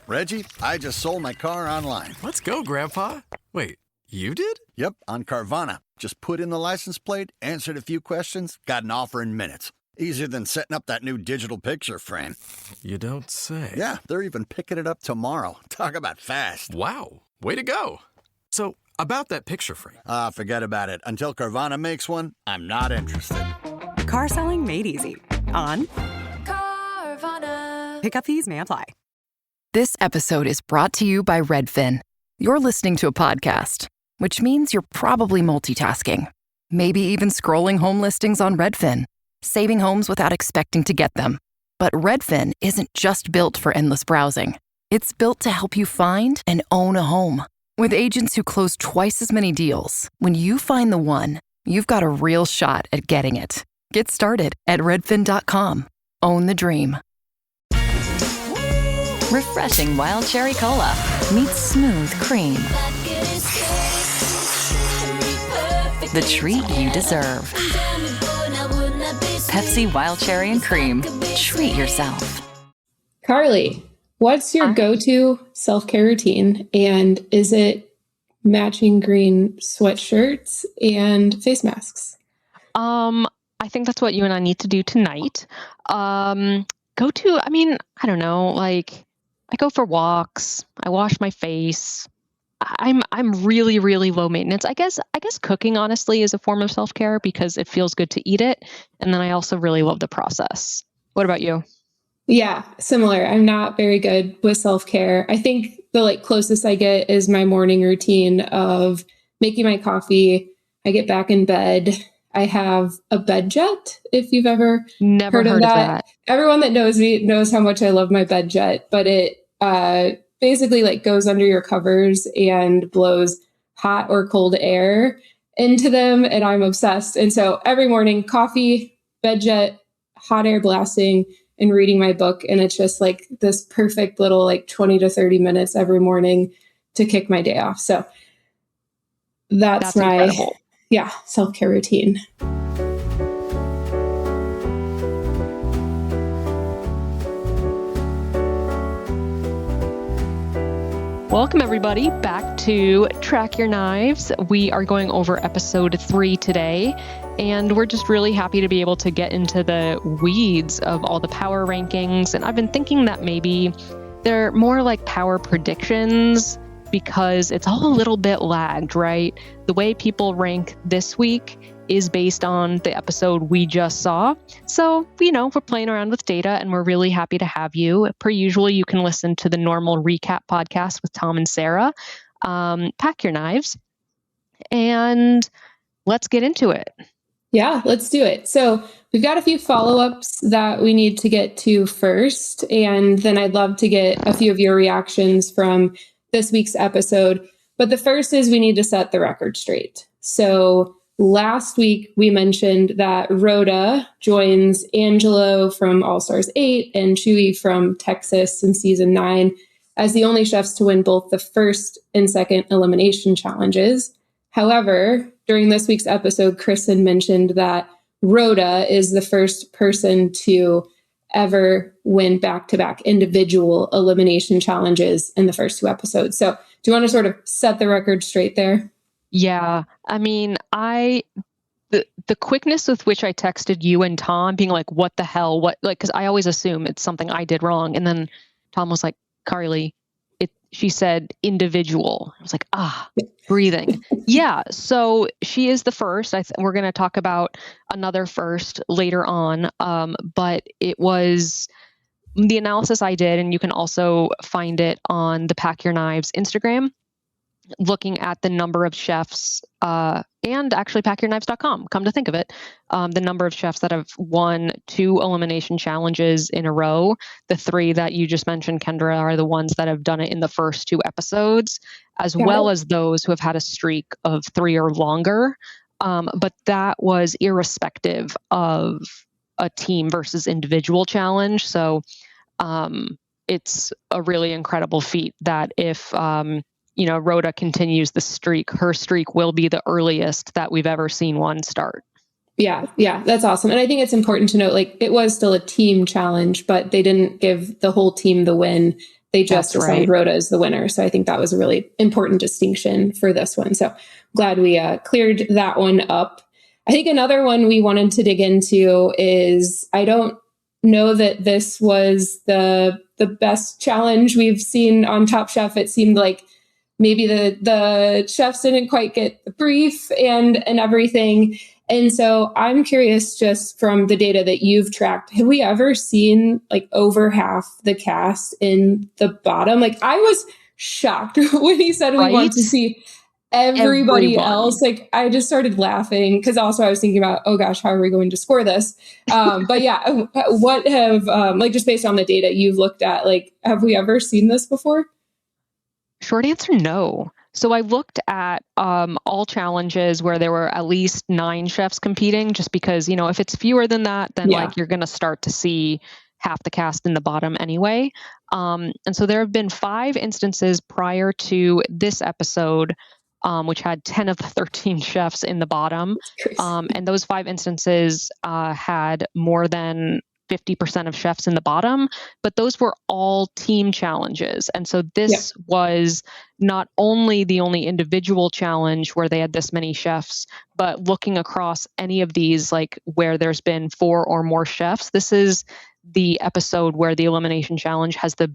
Reggie, I just sold my car online. Let's go, Grandpa. Wait, you did? Yep, on Carvana. Just put in the license plate, answered a few questions, got an offer in minutes. Easier than setting up that new digital picture frame. You don't say. Yeah, they're even picking it up tomorrow. Talk about fast. Wow, way to go. So, about that picture frame. Forget about it. Until Carvana makes one, I'm not interested. Car selling made easy. On Carvana. Pickup fees may apply. This episode is brought to you by Redfin. You're listening to a podcast, which means you're probably multitasking. Maybe even scrolling home listings on Redfin, saving homes without expecting to get them. But Redfin isn't just built for endless browsing. It's built to help you find and own a home. With agents who close twice as many deals, when you find the one, you've got a real shot at getting it. Get started at redfin.com. Own the dream. Refreshing wild cherry cola meets smooth cream. The treat you deserve. Pepsi Wild Cherry and Cream. Treat yourself. Carly, what's your go-to self-care routine? And is it matching green sweatshirts and face masks? I think that's what you and I need to do tonight. I don't know, like I go for walks, I wash my face. I'm really, really low maintenance. I guess cooking honestly is a form of self-care because it feels good to eat it. And then I also really love the process. What about you? Yeah, similar. I'm not very good with self-care. I think the closest I get is my morning routine of making my coffee. I get back in bed. I have a bed jet, if you've ever Never heard of that. Everyone that knows me knows how much I love my bed jet, but it basically goes under your covers and blows hot or cold air into them. And I'm obsessed. And so every morning, coffee, bed jet, hot air blasting, and reading my book. And it's just this perfect little 20 to 30 minutes every morning to kick my day off. So that's my incredible. Self-care routine. Welcome, everybody, back to Track Your Knives. We are going over episode 3 today, and we're just really happy to be able to get into the weeds of all the power rankings. And I've been thinking that maybe they're more like power predictions because it's all a little bit lagged, right? The way people rank this week is based on the episode we just saw. So, we're playing around with data and we're really happy to have you. Per usual, you can listen to the normal recap podcast with Tom and Sarah. Pack your knives and let's get into it. Yeah, let's do it. So we've got a few follow-ups that we need to get to first. And then I'd love to get a few of your reactions from this week's episode. But the first is we need to set the record straight. So last week, we mentioned that Rhoda joins Angelo from All Stars 8 and Chewy from Texas in season 9 as the only chefs to win both the first and second elimination challenges. However, during this week's episode, Kristen mentioned that Rhoda is the first person to ever win back-to-back individual elimination challenges in the first 2 episodes. So do you want to sort of set the record straight there? Yeah. I mean, the quickness with which I texted you and Tom being like, what the hell? Because I always assume it's something I did wrong. And then Tom was like, Carly, she said individual. I was like, breathing. Yeah. So she is the first. We're going to talk about another first later on. But it was the analysis I did, and you can also find it on the Pack Your Knives Instagram, looking at the number of chefs, and actually packyourknives.com, come to think of it, the number of chefs that have won 2 elimination challenges in a row. The 3 that you just mentioned, Kendra, are the ones that have done it in the first 2 episodes, as well as those who have had a streak of 3 or longer. But that was irrespective of a team versus individual challenge. So it's a really incredible feat that if Rhoda continues the streak, her streak will be the earliest that we've ever seen one start. Yeah, that's awesome. And I think it's important to note, it was still a team challenge, but they didn't give the whole team the win they just That's assigned right. Rhoda as the winner. So I think that was a really important distinction for this one. So glad we cleared that one up. I think another one we wanted to dig into is, I don't know that this was the best challenge we've seen on Top Chef. It seemed like maybe the chefs didn't quite get the brief and everything. And so I'm curious, just from the data that you've tracked, have we ever seen like over half the cast in the bottom? Like, I was shocked when he said we want to see everybody Everyone. else. Like, I just started laughing because also I was thinking about, oh gosh, how are we going to score this? But yeah, what have, like, just based on the data you've looked at, like, have we ever seen this before? Short answer, no. So I looked at all challenges where there were at least 9 chefs competing, just because, if it's fewer than that, then Yeah. like you're going to start to see half the cast in the bottom anyway. And so there have been 5 instances prior to this episode, which had 10 of the 13 chefs in the bottom. And those 5 instances had more than 50% of chefs in the bottom, but those were all team challenges. And so this was not only the only individual challenge where they had this many chefs, but looking across any of these, like where there's been 4 or more chefs, this is the episode where the elimination challenge has the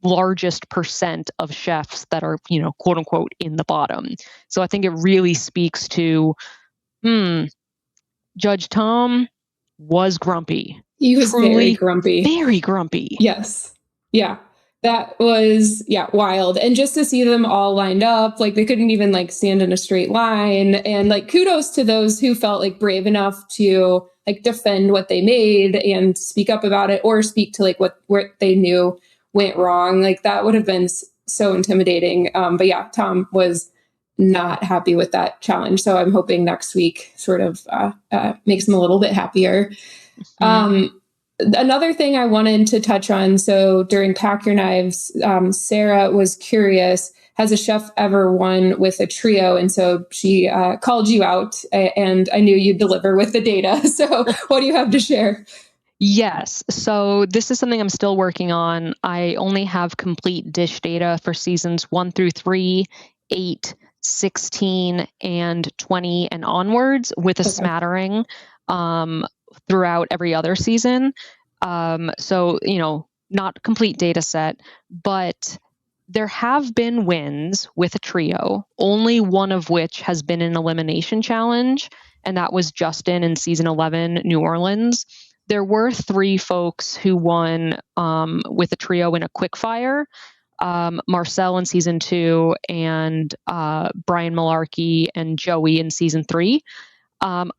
largest percent of chefs that are, quote unquote, in the bottom. So I think it really speaks to, Judge Tom was grumpy. He was Truly very grumpy. Very grumpy. Yes. Yeah. That was, wild. And just to see them all lined up, like they couldn't even like stand in a straight line. And like, kudos to those who felt like brave enough to like defend what they made and speak up about it, or speak to like what they knew went wrong. Like that would have been so intimidating. But yeah, Tom was not happy with that challenge. So I'm hoping next week sort of makes him a little bit happier. Another thing I wanted to touch on, so during Pack Your Knives, Sarah was curious, has a chef ever won with a trio? And so she called you out, and I knew you'd deliver with the data. So what do you have to share? Yes. So this is something I'm still working on. I only have complete dish data for seasons 1 through 3, 8, 16, and 20 and onwards, with a smattering throughout every other season. So, not complete data set, but there have been wins with a trio, only one of which has been an elimination challenge, and that was Justin in season 11, New Orleans. There were 3 folks who won with a trio in a quickfire. Marcel in season 2 and Brian Malarkey and Joey in season 3. I'm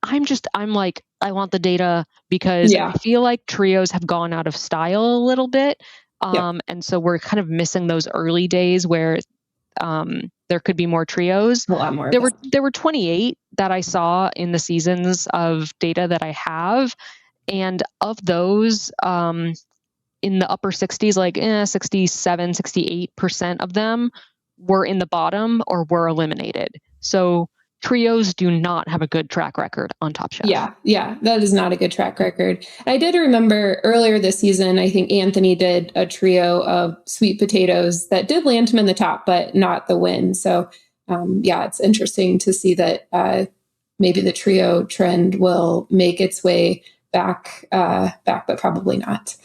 like, I want the data because I feel like trios have gone out of style a little bit. And so we're kind of missing those early days where there could be more trios. A lot more. There were 28 that I saw in the seasons of data that I have. And of those, in the upper 60s, like 67, 68% of them were in the bottom or were eliminated. So trios do not have a good track record on Top Chef. Yeah, that is not a good track record. I did remember earlier this season, I think Anthony did a trio of sweet potatoes that did land him in the top, but not the win. So it's interesting to see that maybe the trio trend will make its way back, but probably not.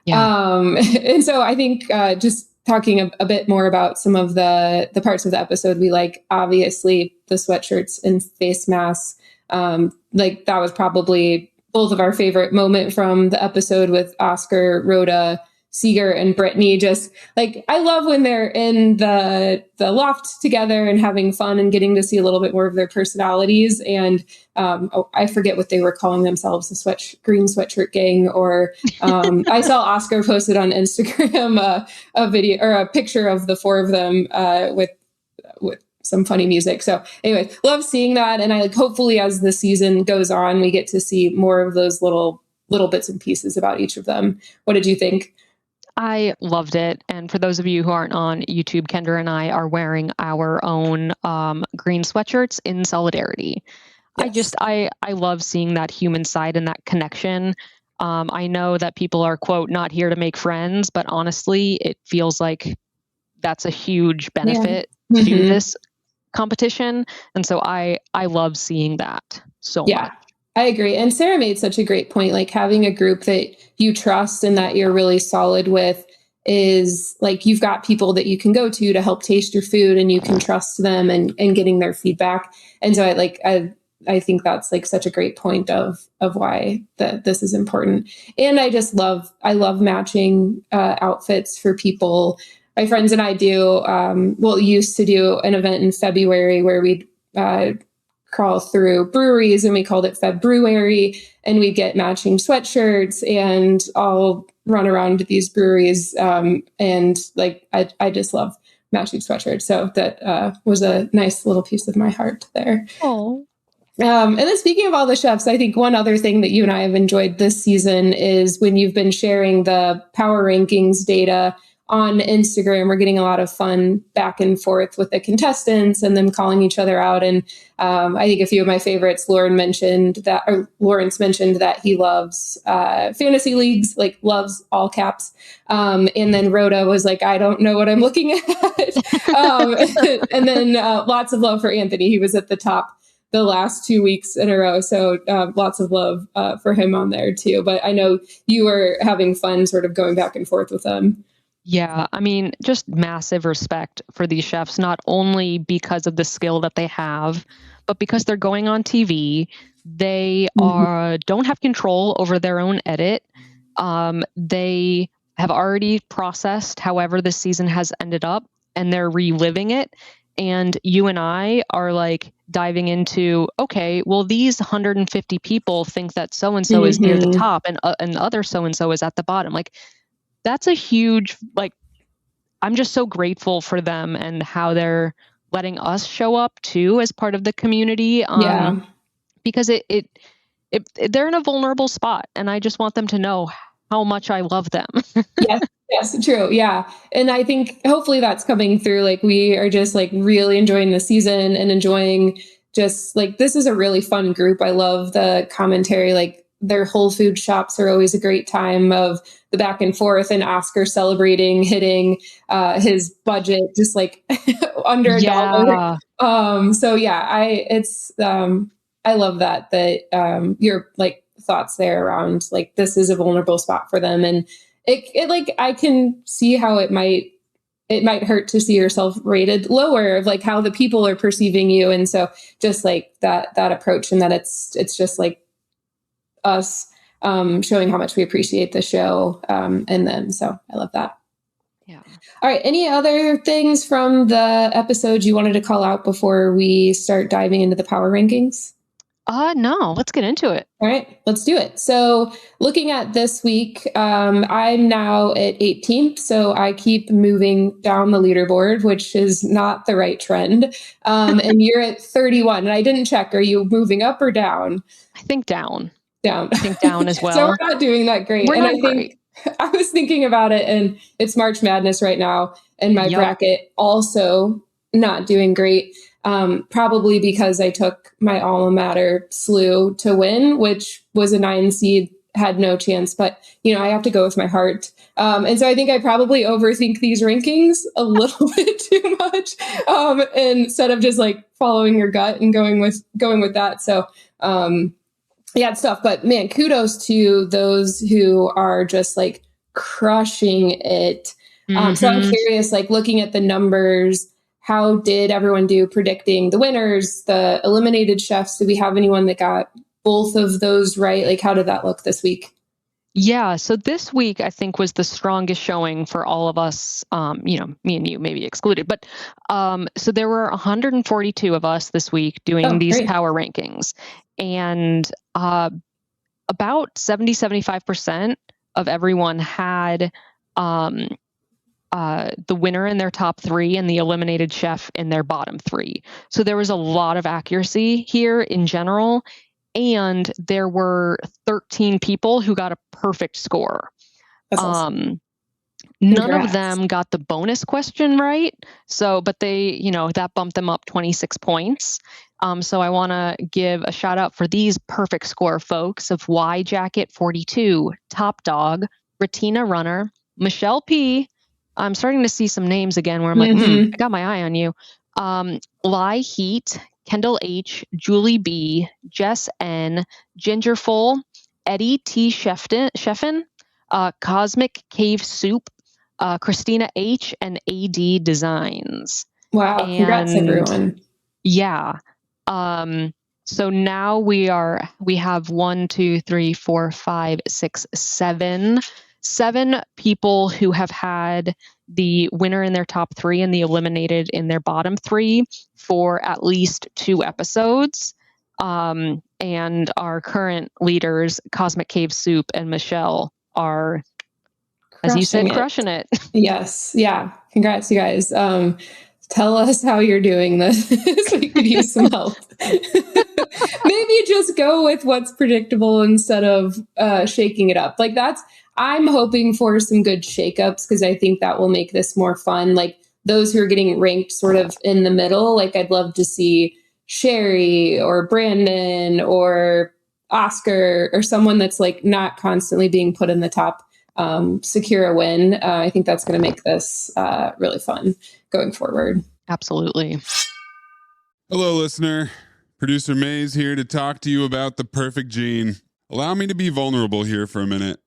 And so I think just talking a bit more about some of the parts of the episode we like, obviously the sweatshirts and face masks, like that was probably both of our favorite moment from the episode with Oscar, Rhoda, Seeger, and Brittany. Just like, I love when they're in the loft together and having fun and getting to see a little bit more of their personalities. And I forget what they were calling themselves, the green sweatshirt gang, or I saw Oscar posted on Instagram a video or a picture of the 4 of them with some funny music. So anyway, love seeing that. And I hopefully as the season goes on, we get to see more of those little bits and pieces about each of them. What did you think? I loved it. And for those of you who aren't on YouTube, Kendra and I are wearing our own green sweatshirts in solidarity. Yes. I love seeing that human side and that connection. I know that people are, quote, not here to make friends, but honestly, it feels like that's a huge benefit to this competition. And so I love seeing that so much. I agree. And Sarah made such a great point, like having a group that you trust and that you're really solid with is like, you've got people that you can go to help taste your food and you can trust them and getting their feedback. And so I think that's like such a great point of why this is important. And I love matching outfits for people. My friends and I used to do an event in February where we'd crawl through breweries and we called it February, and we'd get matching sweatshirts and all run around to these breweries. And like, I just love matching sweatshirts. So that was a nice little piece of my heart there. Oh. And then speaking of all the chefs, I think one other thing that you and I have enjoyed this season is when you've been sharing the power rankings data on Instagram. We're getting a lot of fun back and forth with the contestants and them calling each other out. And I think a few of my favorites, Lawrence mentioned that he loves fantasy leagues, like loves all caps. And then Rhoda was like, I don't know what I'm looking at. And then lots of love for Anthony. He was at the top the last 2 weeks in a row. So lots of love for him on there too. But I know you were having fun sort of going back and forth with them. Yeah, I mean, just massive respect for these chefs, not only because of the skill that they have, but because they're going on TV. They don't have control over their own edit. They have already processed however this season has ended up, and they're reliving it. And you and I are like diving into, okay, well, these 150 people think that so-and-so is near the top and other so-and-so is at the bottom. Like, that's a huge, like, I'm just so grateful for them and how they're letting us show up too as part of the community. Because they're in a vulnerable spot, and I just want them to know how much I love them. Yes, true. Yeah. And I think hopefully that's coming through. Like, we are just like really enjoying the season and enjoying just like, this is a really fun group. I love the commentary. Like, their Whole Food shops are always a great time of the back and forth, and Oscar celebrating hitting his budget just like under $1. So yeah, I love that your like thoughts there around like, this is a vulnerable spot for them. And it like, I can see how it might hurt to see yourself rated lower of like how the people are perceiving you. And so just like that approach, and that it's just like us showing how much we appreciate the show and them. So I love that. Yeah. All right. Any other things from the episode you wanted to call out before we start diving into the power rankings? No, let's get into it. All right, let's do it. So looking at this week, I'm now at 18th. So I keep moving down the leaderboard, which is not the right trend. And you're at 31. And I didn't check. Are you moving up or down? I think down. Down. I think down as well. So we're not doing that great. We're and not I think great. I was thinking about it, and it's March Madness right now. And my bracket also not doing great. Probably because I took my alma mater SLU to win, which was a 9 seed, had no chance, but I have to go with my heart. And so I think I probably overthink these rankings a little bit too much, instead of just like following your gut and going with that. So, it's tough, but man, kudos to those who are just like crushing it. So I'm curious, like looking at the numbers, how did everyone do predicting the winners, the eliminated chefs? Did we have anyone that got both of those right? Like, how did that look this week? Yeah. So this week, I think, was the strongest showing for all of us, me and you maybe excluded. But so there were 142 of us this week doing these power rankings. And about 75% of everyone had the winner in their top 3 and the eliminated chef in their bottom 3. So there was a lot of accuracy here in general. And there were 13 people who got a perfect score. That's awesome. None of Congrats. them got the bonus question right. So, but they, that bumped them up 26 points. So I want to give a shout out for these perfect score folks of Y Jacket 42, Top Dog, Retina Runner, Michelle P. I'm starting to see some names again where I'm like, I got my eye on you. Lie Heat, Kendall H, Julie B, Jess N, Gingerful, Eddie T. Sheffin, Cosmic Cave Soup, Christina H, and AD Designs. Wow. Congrats, everyone. Yeah. So now we have 1, 2, 3, 4, 5, 6, 7 people who have had the winner in their top 3 and the eliminated in their bottom 3 for at least 2 episodes. And our current leaders, Cosmic Cave Soup and Michelle, are, as you said, crushing it. Yes. Yeah. Congrats, you guys. Tell us how you're doing this. We could use some help. Maybe just go with what's predictable instead of shaking it up. I'm hoping for some good shakeups because I think that will make this more fun. Like those who are getting ranked sort of in the middle, like I'd love to see Sherry or Brandon or Oscar or someone that's like not constantly being put in the top secure a win. I think that's going to make this really fun going forward. Absolutely. Hello, listener. Producer Mays here to talk to you about the perfect gene. Allow me to be vulnerable here for a minute.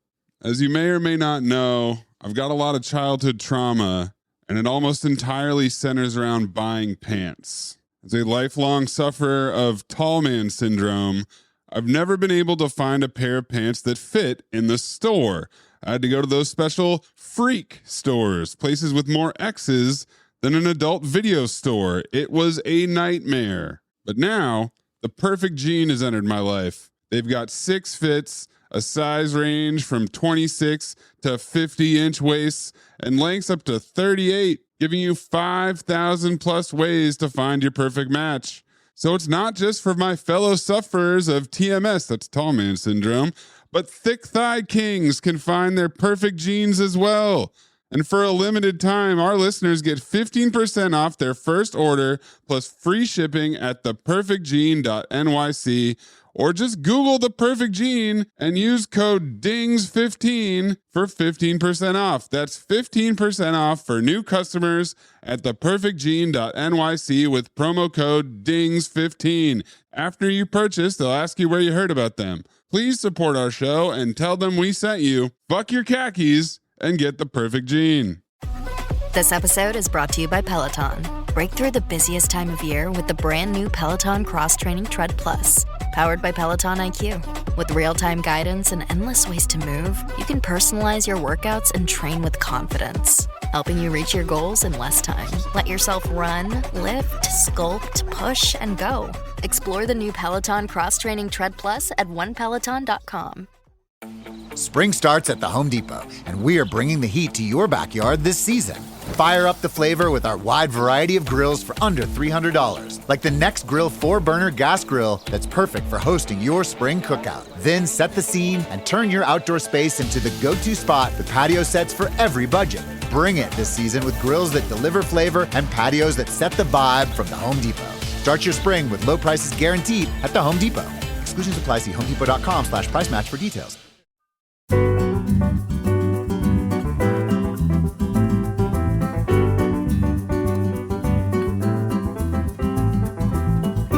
As you may or may not know, I've got a lot of childhood trauma, and it almost entirely centers around buying pants. As a lifelong sufferer of tall man syndrome, I've never been able to find a pair of pants that fit in the store. I had to go to those special freak stores, places with more X's than an adult video store. It was a nightmare. But now, the perfect gene has entered my life. They've got 6 fits, a size range from 26 to 50-inch waists, and lengths up to 38, giving you 5,000 plus ways to find your perfect match. So it's not just for my fellow sufferers of TMS, that's tall man syndrome, but thick thigh kings can find their perfect jeans as well. And for a limited time, our listeners get 15% off their first order plus free shipping at theperfectgene.nyc, or just Google The Perfect Gene and use code DINGS15 for 15% off. That's 15% off for new customers at theperfectgene.nyc with promo code DINGS15. After you purchase, they'll ask you where you heard about them. Please support our show and tell them we sent you. Fuck your khakis and get the perfect gene. This episode is brought to you by Peloton. Break through the busiest time of year with the brand new Peloton Cross Training Tread Plus. Powered by Peloton IQ. With real-time guidance and endless ways to move, you can personalize your workouts and train with confidence, helping you reach your goals in less time. Let yourself run, lift, sculpt, push, and go. Explore the new Peloton Cross Training Tread Plus at onepeloton.com. Spring starts at the Home Depot, and we are bringing the heat to your backyard this season. Fire up the flavor with our wide variety of grills for under $300, like the Next Grill 4-burner gas grill that's perfect for hosting your spring cookout. Then set the scene and turn your outdoor space into the go-to spot with patio sets for every budget. Bring it this season with grills that deliver flavor and patios that set the vibe from the Home Depot. Start your spring with low prices guaranteed at the Home Depot. Exclusions apply. See homedepot.com/price match for details.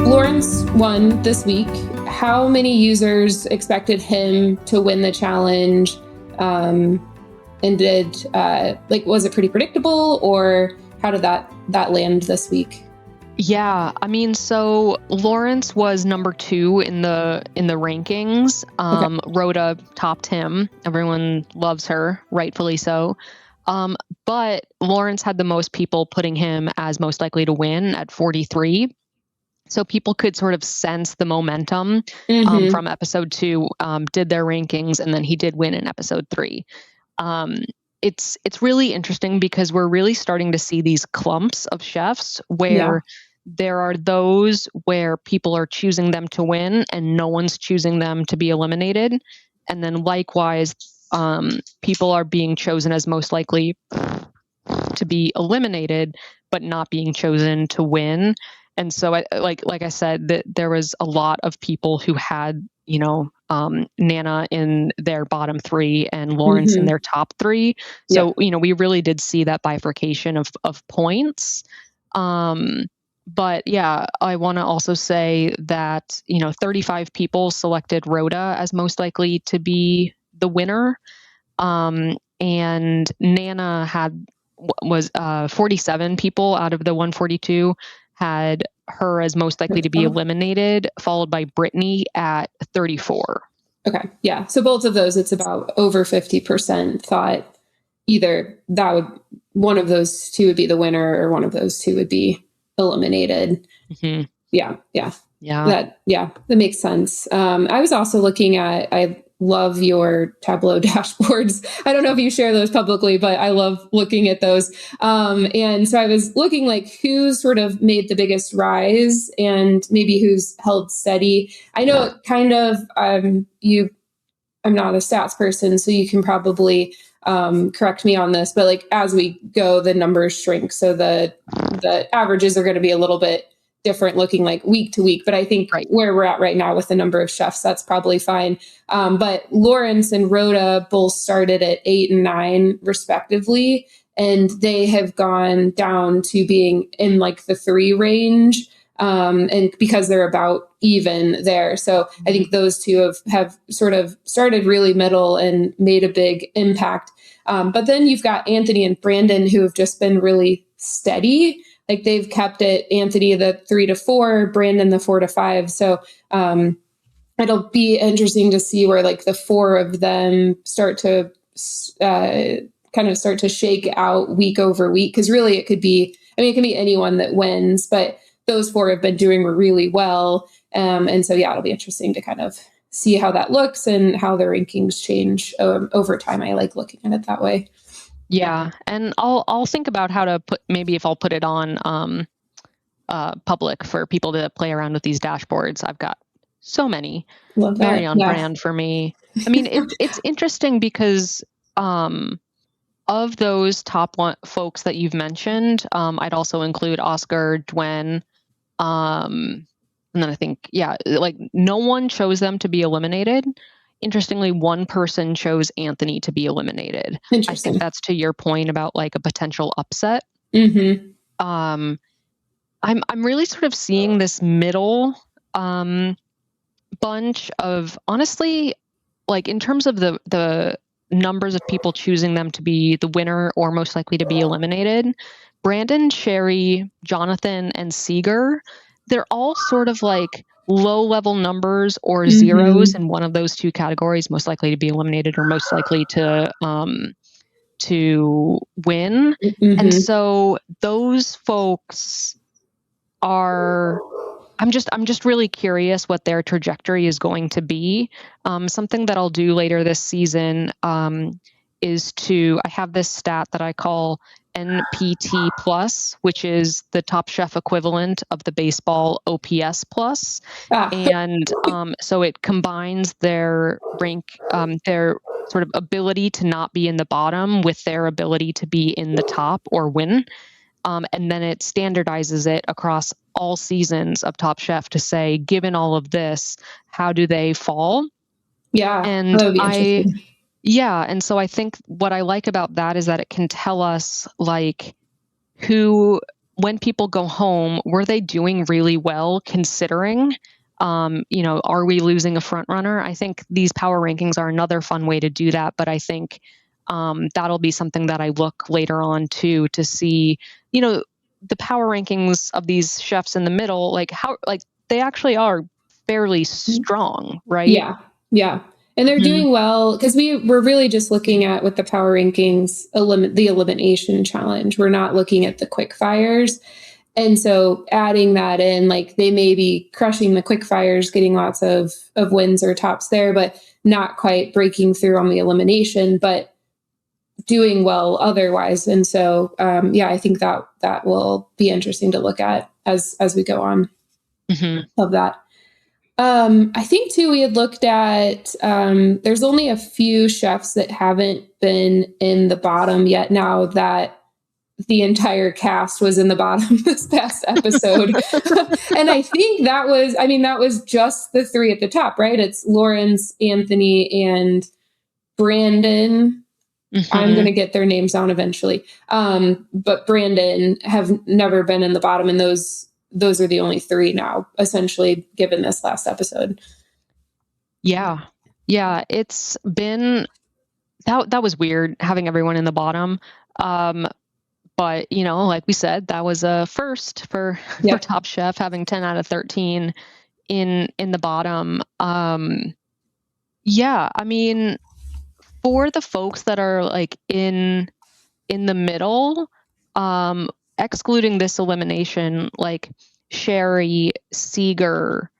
Lawrence won this week. How many users expected him to win the challenge? And did was it pretty predictable, or how did that land this week? Yeah, I mean, so Lawrence was number 2 in the rankings. Okay. Rhoda topped him. Everyone loves her, rightfully so. But Lawrence had the most people putting him as most likely to win at 43. So people could sort of sense the momentum from episode 2, did their rankings, and then he did win in episode 3. It's really interesting because we're really starting to see these clumps of chefs where there are those where people are choosing them to win and no one's choosing them to be eliminated. And then likewise, people are being chosen as most likely to be eliminated, but not being chosen to win. And so, like I said, that there was a lot of people who had, Nana in their bottom 3 and Lawrence in their top 3. So, we really did see that bifurcation of points. But yeah, I want to also say that, 35 people selected Rhoda as most likely to be the winner. And Nana was 47 people out of the 142 had her as most likely to be eliminated, followed by Brittany at 34. Okay. Yeah. So both of those, it's about over 50% thought either one of those two would be the winner or one of those two would be eliminated. Mm-hmm. Yeah. That makes sense. I was also looking at, I love your Tableau dashboards. I don't know if you share those publicly, but I love looking at those. And so I was looking like who's sort of made the biggest rise and maybe who's held steady. I know it kind of, I'm not a stats person, so you can probably correct me on this, but like as we go, the numbers shrink. So the averages are going to be a little bit different looking like week to week. But I think where we're at right now with the number of chefs, that's probably fine. But Lawrence and Rhoda both started at 8 and 9 respectively. And they have gone down to being in like the 3 range. And because they're about even there. So I think those two have sort of started really middle and made a big impact. But then you've got Anthony and Brandon who have just been really steady. Like they've kept it, Anthony, the 3 to 4, Brandon, the 4 to 5. So it'll be interesting to see where like the 4 of them start to kind of start to shake out week over week. Cause really it could be anyone that wins, but those 4 have been doing really well. And so, yeah, it'll be interesting to kind of see how that looks and how the rankings change over time. I like looking at it that way. Yeah. And I'll think about how to if I'll put it on public for people to play around with these dashboards. I've got so many. Love that. Very on brand for me. I mean, it's interesting because of those top folks that you've mentioned, I'd also include Oscar, Dwen, and then I think, like no one chose them to be eliminated. Interestingly, one person chose Anthony to be eliminated. I think that's to your point about like a potential upset. Mm-hmm. I'm really sort of seeing this middle bunch of, honestly, like in terms of the numbers of people choosing them to be the winner or most likely to be eliminated, Brandon, Sherry, Jonathan, and Seeger, they're all sort of like low-level numbers or zeros in one of those 2 categories, most likely to be eliminated or most likely to win. Mm-hmm. And so those folks are, I'm just really curious what their trajectory is going to be. Something that I'll do later this season is I have this stat that I call NPT plus, which is the Top Chef equivalent of the baseball OPS plus. And so it combines their their sort of ability to not be in the bottom with their ability to be in the top or win. And then it standardizes it across all seasons of Top Chef to say, given all of this, how do they fall? Yeah. And and so I think what I like about that is that it can tell us like when people go home, were they doing really well considering, are we losing a front runner? I think these power rankings are another fun way to do that. But I think that'll be something that I look later on to see, the power rankings of these chefs in the middle, like how, like they actually are fairly strong, right? Yeah. Yeah. And they're doing well because we're really just looking at with the power rankings, the elimination challenge. We're not looking at the quick fires. And so adding that in, like they may be crushing the quick fires, getting lots of wins or tops there, but not quite breaking through on the elimination, but doing well otherwise. And so, I think that will be interesting to look at as we go on of that. I think too, we had looked at, there's only a few chefs that haven't been in the bottom yet now that the entire cast was in the bottom this past episode. And I think that was just the three at the top, right? It's Lawrence, Anthony, and Brandon. I'm going to get their names down eventually. But Brandon have never been in the bottom, and those are the only three now, essentially, given this last episode. Yeah. It's been that was weird having everyone in the bottom. But like we said, that was a first for Top Chef, having 10 out of 13 in the bottom. Yeah, I mean, for the folks that are like in the middle, excluding this elimination, like Sherry, Seeger,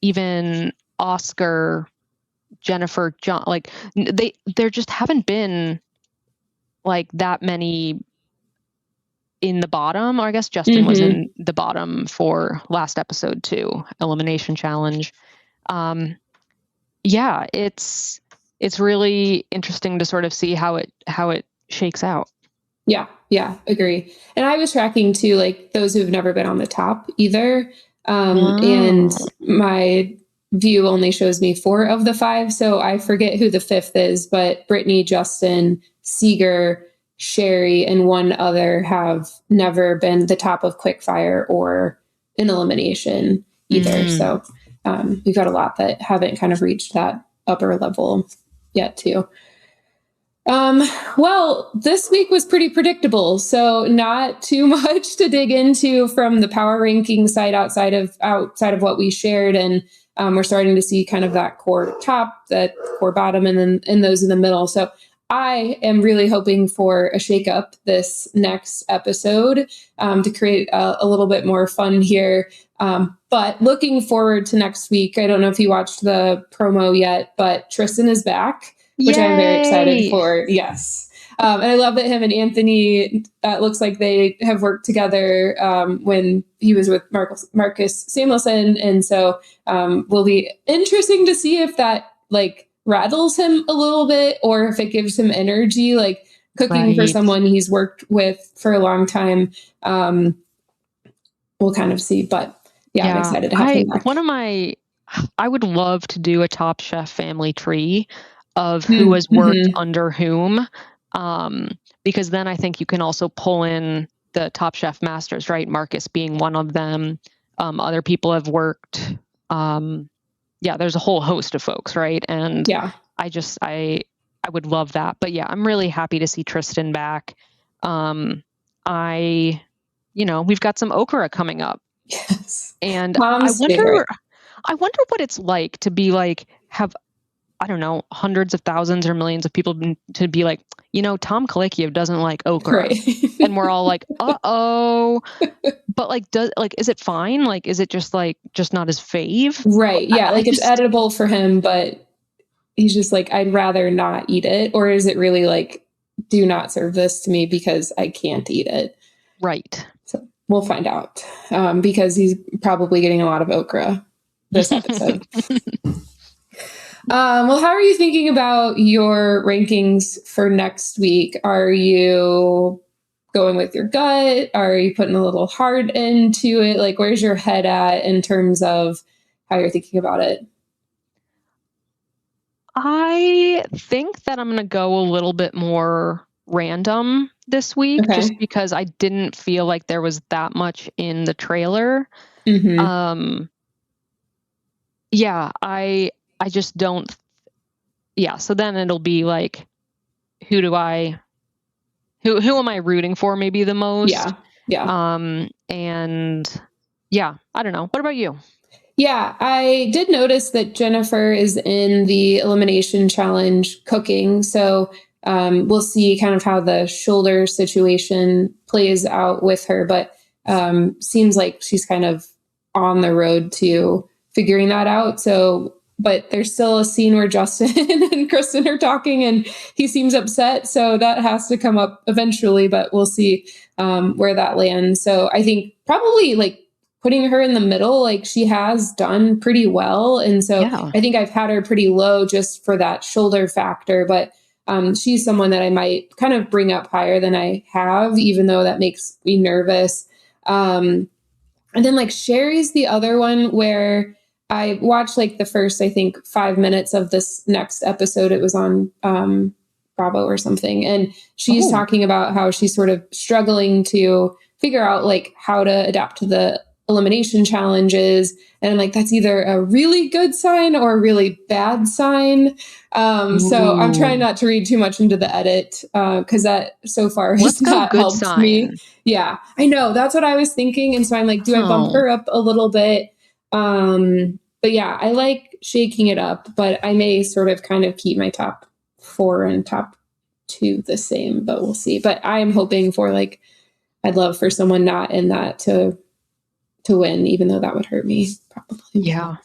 even Oscar, Jennifer, John, like there just haven't been like that many in the bottom. Or I guess Justin was in the bottom for last episode too, Elimination Challenge. Yeah, it's really interesting to sort of see how it shakes out. Yeah, agree. And I was tracking too, like those who've never been on the top either. And my view only shows me 4 of the 5. So I forget who the 5th is, but Brittany, Justin, Seeger, Sherry, and one other have never been the top of quickfire or an elimination either. So we've got a lot that haven't kind of reached that upper level yet too. Well, this week was pretty predictable, so not too much to dig into from the power ranking side outside of what we shared. And we're starting to see kind of that core top, that core bottom, and then those in the middle. So I am really hoping for a shakeup this next episode to create a little bit more fun here. But looking forward to next week. I don't know if you watched the promo yet, but Tristan is back, which I'm very excited for. Yes. And I love that him and Anthony, looks like they have worked together when he was with Marcus Samuelson. And so will be interesting to see if that like rattles him a little bit or if it gives him energy, like cooking for someone he's worked with for a long time. We'll kind of see, but yeah, I'm excited to have him back. I would love to do a Top Chef family tree of who has worked under whom. Because then I think you can also pull in the Top Chef masters, right? Marcus being one of them. Other people have worked. There's a whole host of folks, right? And I would love that. But yeah, I'm really happy to see Tristan back. We've got some okra coming up. Yes. And I wonder what it's like to be like, have, I don't know, hundreds of thousands or millions of people to be like, Tom Colicchio doesn't like okra. Right. And we're all like, uh-oh. But is it fine? Like, is it just not his fave? Right. Yeah. It's edible for him, but he's just like, I'd rather not eat it. Or is it really like, do not serve this to me because I can't eat it? Right. So we'll find out because he's probably getting a lot of okra this episode. Well, how are you thinking about your rankings for next week? Are you going with your gut? Are you putting a little heart into it? Like, where's your head at in terms of how you're thinking about it? I think that I'm going to go a little bit more random this week, just because I didn't feel like there was that much in the trailer. I just don't. Yeah. So then it'll be like, who am I rooting for maybe the most? Yeah. And yeah, I don't know. What about you? Yeah, I did notice that Jennifer is in the elimination challenge cooking. So we'll see kind of how the shoulder situation plays out with her, but seems like she's kind of on the road to figuring that out. So, but there's still a scene where Justin and Kristen are talking and he seems upset. So that has to come up eventually, but we'll see where that lands. So I think probably like putting her in the middle, like she has done pretty well. And so Yeah. I think I've had her pretty low just for that shoulder factor, but she's someone that I might kind of bring up higher than I have, even though that makes me nervous. And then like Sherry's the other one where I watched like the first, I think 5 minutes of this next episode. It was on Bravo or something. And she's talking about how she's sort of struggling to figure out like how to adapt to the elimination challenges. And I'm like, that's either a really good sign or a really bad sign. So I'm trying not to read too much into the edit because that so far has not helped me. Yeah, I know. That's what I was thinking. And so I'm like, do I bump her up a little bit? But yeah, I like shaking it up, but I may sort of kind of keep my top 4 and top 2 the same, but we'll see. But I am hoping for like, I'd love for someone not in that to win, even though that would hurt me probably. Yeah.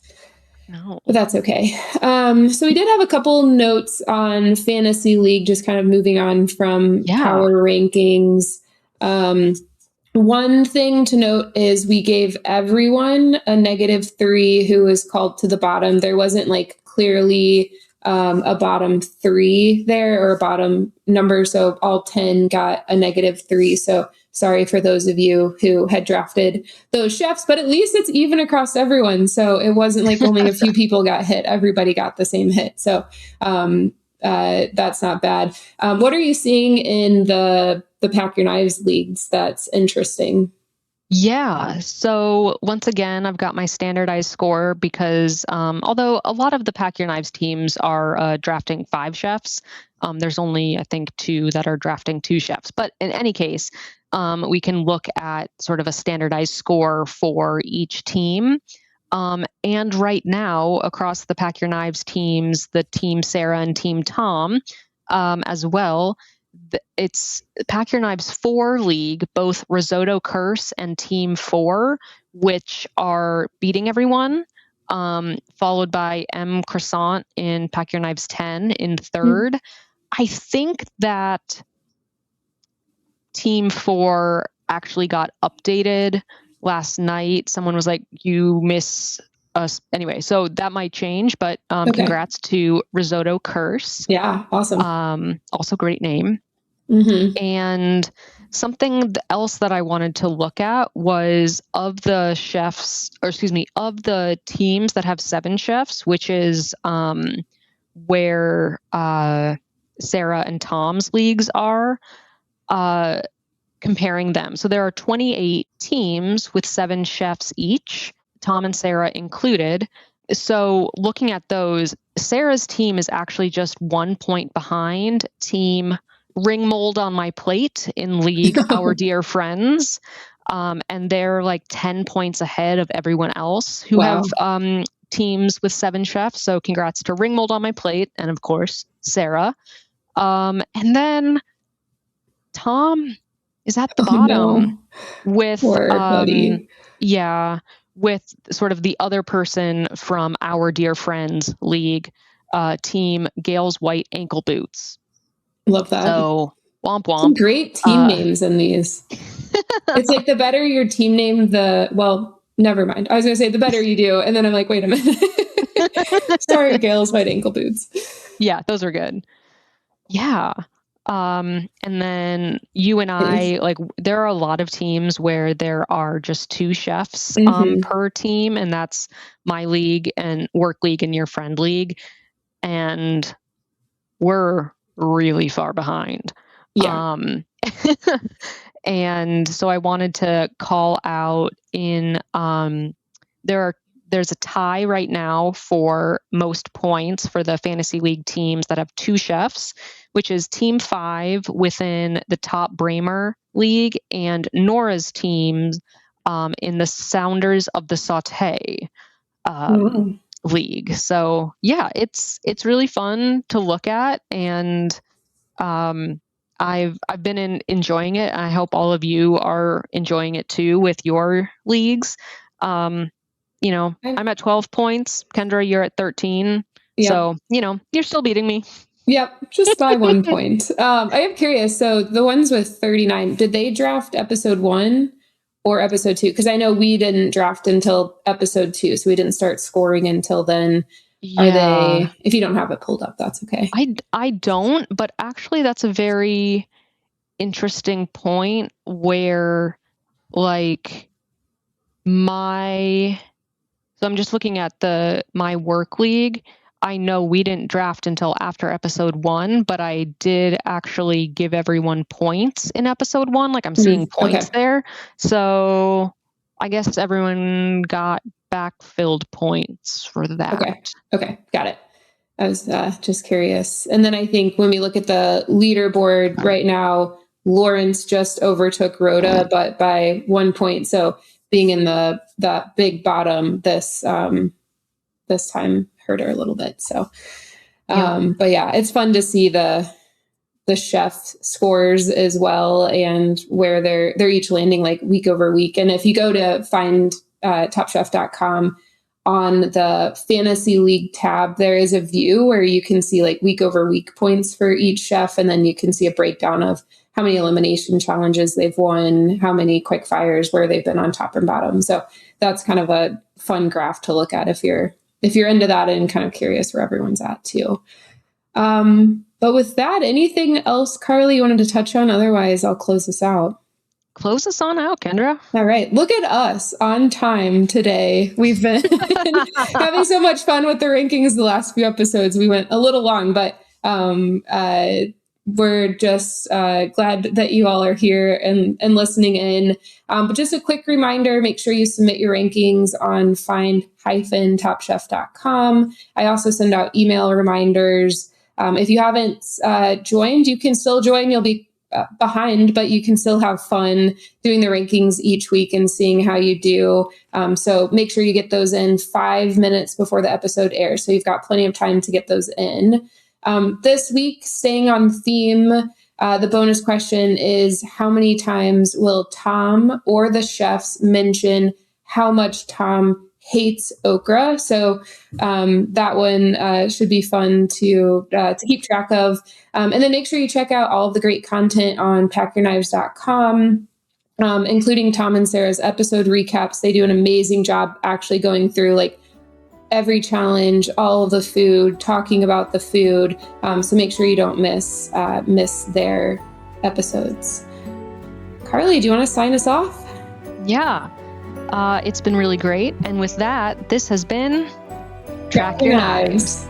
No. But that's okay. So we did have a couple notes on Fantasy League, just kind of moving on from power rankings. One thing to note is we gave everyone a -3 who was called to the bottom. There wasn't like clearly a bottom 3 there or a bottom number. So all 10 got a -3. So sorry for those of you who had drafted those chefs, but at least it's even across everyone. So it wasn't like only a few people got hit. Everybody got the same hit. So that's not bad. What are you seeing in the Pack Your Knives leagues that's interesting? Yeah. So once again, I've got my standardized score because although a lot of the Pack Your Knives teams are drafting 5 chefs, there's only, I think, 2 that are drafting 2 chefs. But in any case, we can look at sort of a standardized score for each team. And right now, across the Pack Your Knives teams, the Team Sarah and Team Tom as well, it's Pack Your Knives 4 league, both Risotto Curse and Team 4, which are beating everyone, followed by M Croissant in Pack Your Knives 10 in 3rd. I think that Team 4 actually got updated last night. Someone was like, you miss us. Anyway, so that might change, but congrats to Risotto Curse. Yeah, awesome. Also great name. And something else that I wanted to look at was of the teams that have 7 chefs, which is where Sarah and Tom's leagues are, comparing them. So there are 28 teams with 7 chefs each, Tom and Sarah included. So looking at those, Sarah's team is actually just 1 point behind Team Ring Mold on My Plate in League Our Dear Friends. And they're like 10 points ahead of everyone else who have teams with 7 chefs. So congrats to Ring Mold on My Plate and of course Sarah. And then Tom is at the bottom with with sort of the other person from Our Dear Friends League, Team Gail's White Ankle Boots. Love that. So womp womp. Some great team names in these. It's like the better your team name, never mind. I was going to say the better you do. And then I'm like, wait a minute. Sorry, Gail's White Ankle Boots. Yeah, those are good. Yeah. And then you and I, like, there are a lot of teams where there are just 2 chefs per team. And that's my league and work league and your friend league. And we're really far behind. Yeah. And so I wanted to call out in, there's a tie right now for most points for the fantasy league teams that have 2 chefs, which is Team 5 within the Top Bramer League and Nora's teams in the Sounders of the Sauté League. So yeah, it's really fun to look at, and I've been enjoying it. I hope all of you are enjoying it too with your leagues. I'm at 12 points. Kendra, you're at 13. Yep. So, you're still beating me. Yep, just by 1 point. I am curious. So the ones with 39, did they draft episode 1 or episode 2? Because I know we didn't draft until episode 2, so we didn't start scoring until then. Are they, if you don't have it pulled up, that's okay. I don't, but actually that's a very interesting point where like so I'm just looking at my work league. I know we didn't draft until after episode 1, but I did actually give everyone points in episode 1. Like I'm seeing points there. So I guess everyone got backfilled points for that. Okay. Got it. I was just curious. And then I think when we look at the leaderboard right now, Lawrence just overtook Rhoda, but by 1 point. So being in that big bottom this time hurt her a little bit. So, but yeah, it's fun to see the chef scores as well, and where they're each landing like week over week. And if you go to find topchef.com, on the fantasy league tab, there is a view where you can see like week over week points for each chef. And then you can see a breakdown of how many elimination challenges they've won, how many quick fires, where they've been on top and bottom. So that's kind of a fun graph to look at if you're into that and kind of curious where everyone's at too. But with that, anything else, Carly, you wanted to touch on? Otherwise, I'll close this out. Close us on out, Kendra. All right. Look at us on time today. We've been having so much fun with the rankings the last few episodes. We went a little long, but we're just glad that you all are here and listening in. But just a quick reminder, make sure you submit your rankings on find-topchef.com. I also send out email reminders. If you haven't joined, you can still join. You'll be behind, but you can still have fun doing the rankings each week and seeing how you do. So make sure you get those in 5 minutes before the episode airs. So you've got plenty of time to get those in. This week, staying on theme, the bonus question is, how many times will Tom or the chefs mention how much Tom hates okra? So that one should be fun to keep track of. And then make sure you check out all of the great content on packyourknives.com, including Tom and Sarah's episode recaps. They do an amazing job actually going through like every challenge, all of the food, talking about the food. So make sure you don't miss their episodes. Carly, do you want to sign us off? Yeah. It's been really great. And with that, this has been Track Your Knives.